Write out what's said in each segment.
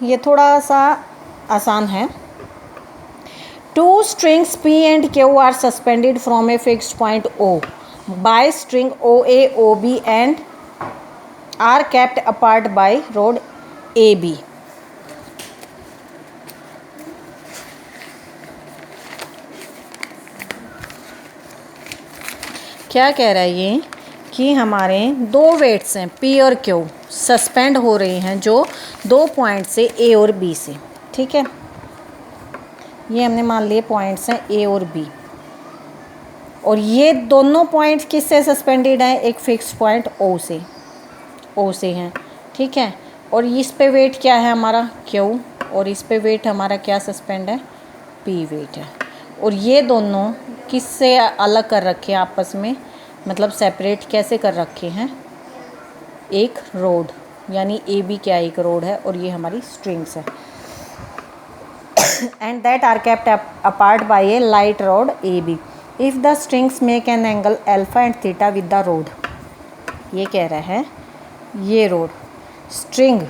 ये थोड़ा सा आसान है। Two strings P and Q are suspended from a fixed point O by string OA OB and are kept apart by rod AB। क्या कह रहा है ये कि हमारे दो वेट्स हैं P और Q सस्पेंड हो रही हैं जो दो पॉइंट से A और B से, ठीक है। ये हमने मान लिए पॉइंट्स हैं A और B, और ये दोनों पॉइंट किससे सस्पेंडेड हैं? एक फिक्स पॉइंट O से हैं, ठीक है। और इस पे वेट क्या है हमारा? Q, और इस पे वेट हमारा क्या सस्पेंड है? P वेट है। और ये दोनों किससे अलग कर रखे हैं आपस में, मतलब सेपरेट कैसे कर रखे हैं? एक रोड, यानी AB क्या एक रोड है और ये हमारी स्ट्रिंग्स है। And that are kept apart by a light rod AB if the strings make an angle alpha and theta with the rod. ये कह रहा है ये rod string,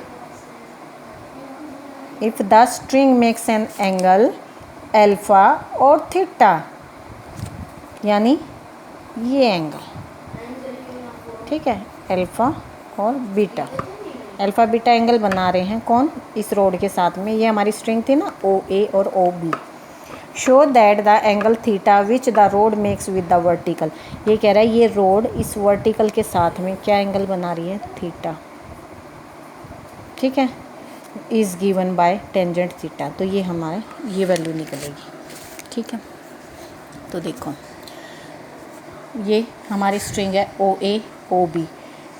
if the string makes an angle alpha और theta, यानी ये angle, ठीक है, अल्फा और बीटा, अल्फा बीटा एंगल बना रहे हैं कौन? इस रोड के साथ में। ये हमारी स्ट्रिंग थी ना OA और OB। Show that the angle theta which the road makes with the vertical. ये कह रहा है ये रोड इस वर्टिकल के साथ में क्या एंगल बना रही है? थीटा, ठीक है, is given by tangent theta. तो ये हमारे ये वैल्यू निकलेगी, ठीक है। तो देखो ये हमारी स्ट्रिंग है OA OB,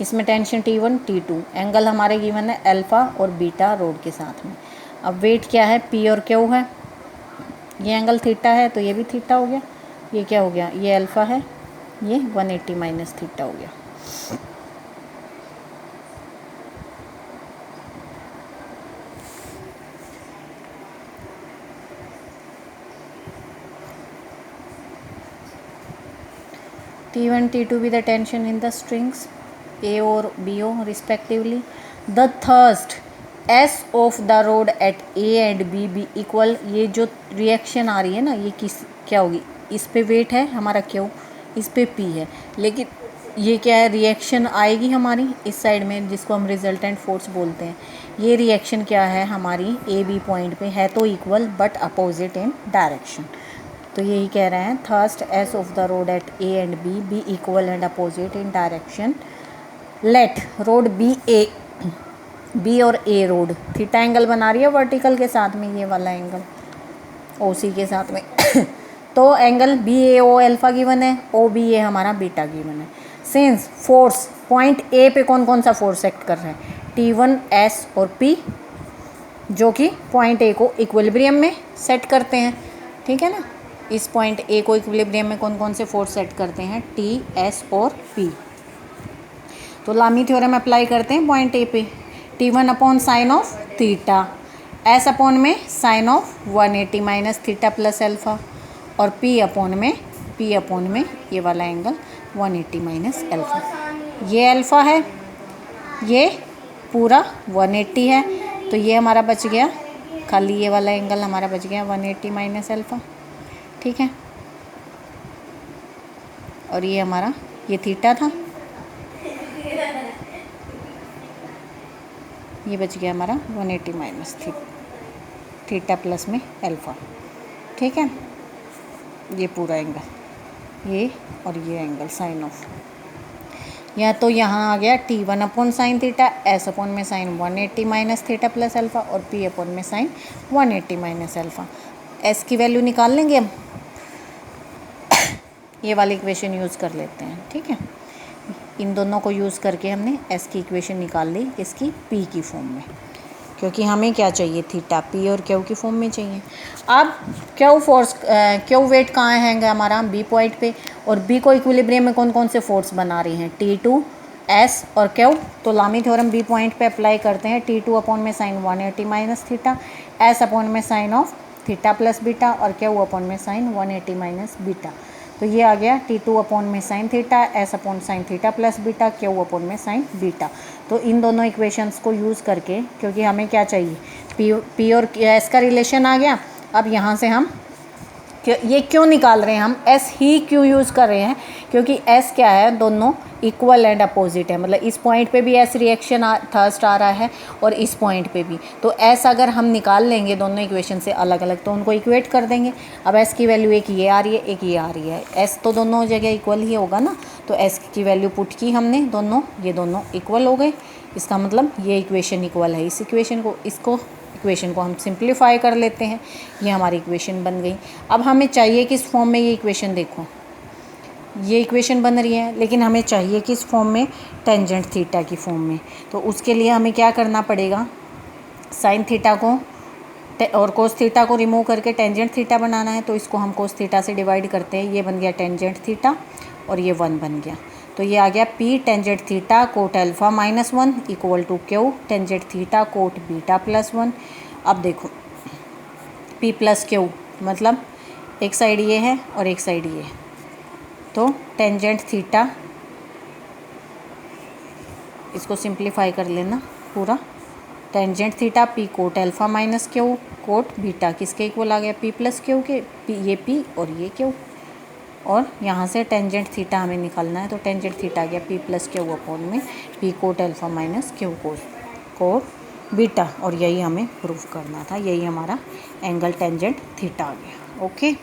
इसमें टेंशन T1 T2, एंगल हमारे गिवन है अल्फ़ा और बीटा रोड के साथ में। अब वेट क्या है? P और Q है। ये एंगल थीटा है तो ये भी थीटा हो गया। ये क्या हो गया? ये अल्फ़ा है, ये 180 माइनस थीटा हो गया। T1 T2 be the tension in the strings A or BO respectively. The thrust S of the rod at A and B be equal। ये जो रिएक्शन आ रही है ना, ये किस क्या होगी? इस पे वेट है हमारा Q, इस पे P है, लेकिन ये क्या है? रिएक्शन आएगी हमारी इस साइड में, जिसको हम रिजल्टेंट फोर्स बोलते हैं। ये रिएक्शन क्या है हमारी AB पॉइंट पे है तो equal but opposite in direction. तो यही कह रहे हैं thrusts of the rod at A and B B equal and opposite in direction. Let rod B और A रोड थीटा एंगल बना रही है वर्टिकल के साथ में, ये वाला एंगल OC के साथ में। तो एंगल BAO अल्फा गिवन है, OBA हमारा बीटा गिवन है। सिंस फोर्स पॉइंट A पे कौन कौन सा फोर्स एक्ट कर रहा है? T1 S और P, जो कि पॉइंट A को इक्विलिब्रियम में सेट करते हैं, ठीक है ना। इस पॉइंट A को इक्विलिब्रियम में कौन कौन से फोर्स सेट करते हैं? T S और P। तो लामी थ्योरम अप्लाई करते हैं पॉइंट A पे। T1 upon sine of theta, S upon में sine of 180 minus theta plus alpha, और P अपॉन में ये वाला एंगल 180 माइनस अल्फ़ा। ये अल्फ़ा है, ये पूरा 180 है, तो ये हमारा बच गया, खाली ये वाला एंगल हमारा बच गया 180 माइनस अल्फ़ा, ठीक है। और ये हमारा ये थीटा था, ये बच गया हमारा 180 माइनस थीटा प्लस में अल्फ़ा, ठीक है। ये पूरा एंगल, ये और ये एंगल साइन ऑफ, या तो यहाँ आ गया T1 upon sine theta, S upon में sine 180 minus theta plus alpha, और P अपॉन में साइन 180 माइनस अल्फ़ा। S की वैल्यू निकाल लेंगे हम, ये वाली इक्वेशन यूज़ कर लेते हैं, ठीक है। इन दोनों को यूज़ करके हमने S की इक्वेशन निकाल ली, इसकी P की फॉर्म में, क्योंकि हमें क्या चाहिए? थीटा P और Q की फॉर्म में चाहिए। अब Q वेट कहाँ है हमारा? B पॉइंट पे, और B को इक्विलिब्रियम में कौन कौन से फोर्स बना रही हैं? T2 S और Q। तो लामी थ्योरम B पॉइंट पे अप्लाई करते हैं। T2 अपॉन में sine 180 minus theta, S upon में sine of theta plus beta, और Q अपॉन में साइन 180 माइनस बीटा। तो ये आ गया T2 अपॉन में sine theta, S upon sine theta plus beta, Q upon में साइन बीटा। तो इन दोनों इक्वेशंस को यूज़ करके, क्योंकि हमें क्या चाहिए? पी और एस का रिलेशन आ गया। अब यहाँ से हम ये क्यों निकाल रहे हैं, हम एस ही क्यों यूज़ कर रहे हैं, क्योंकि एस क्या है, दोनों इक्वल एंड अपोजिट है। मतलब इस पॉइंट पे भी एस रिएक्शन थर्स्ट आ रहा है और इस पॉइंट पे भी, तो एस अगर हम निकाल लेंगे दोनों इक्वेशन से अलग अलग तो उनको इक्वेट कर देंगे। अब एस की वैल्यू एक ये आ रही है, एक ये आ रही है, एस तो दोनों जगह इक्वल ही होगा ना, तो एस की वैल्यू पुट की हमने, दोनों ये दोनों इक्वल हो गए। इसका मतलब ये इक्वेशन इक्वल है इस इक्वेशन को, इसको इक्वेशन को हम सिंप्लीफाई कर लेते हैं, ये हमारी इक्वेशन बन गई। अब हमें चाहिए किस फॉर्म में ये इक्वेशन, देखो ये इक्वेशन बन रही है, लेकिन हमें चाहिए किस फॉर्म में, टेंजेंट थीटा की फॉर्म में। तो उसके लिए हमें क्या करना पड़ेगा, साइन थीटा को और कोस थीटा को रिमूव करके टेंजेंट थीटा बनाना है। तो इसको हम कोस थीटा से डिवाइड करते हैं, ये बन गया टेंजेंट थीटा और ये 1 बन गया। तो ये आ गया P tangent theta cot alpha -1 equal to Q tangent theta cot beta +1। अब देखो पी प्लस क्यू मतलब एक साइड ये है और एक साइड ये है, तो टेंजेंट थीटा, इसको सिंप्लीफाई कर लेना पूरा, tangent theta P cot alpha minus Q cot beta किसके इक्वल आ गया, पी प्लस क्यू के, पी ये पी और ये क्यू, और यहाँ से टेंजेंट थीटा हमें निकालना है। तो टेंजेंट थीटा आ गया पी प्लस क्यू अपॉन में P cot alpha minus Q cot beta, और यही हमें प्रूफ करना था, यही हमारा एंगल टेंजेंट थीटा आ गया। ओके।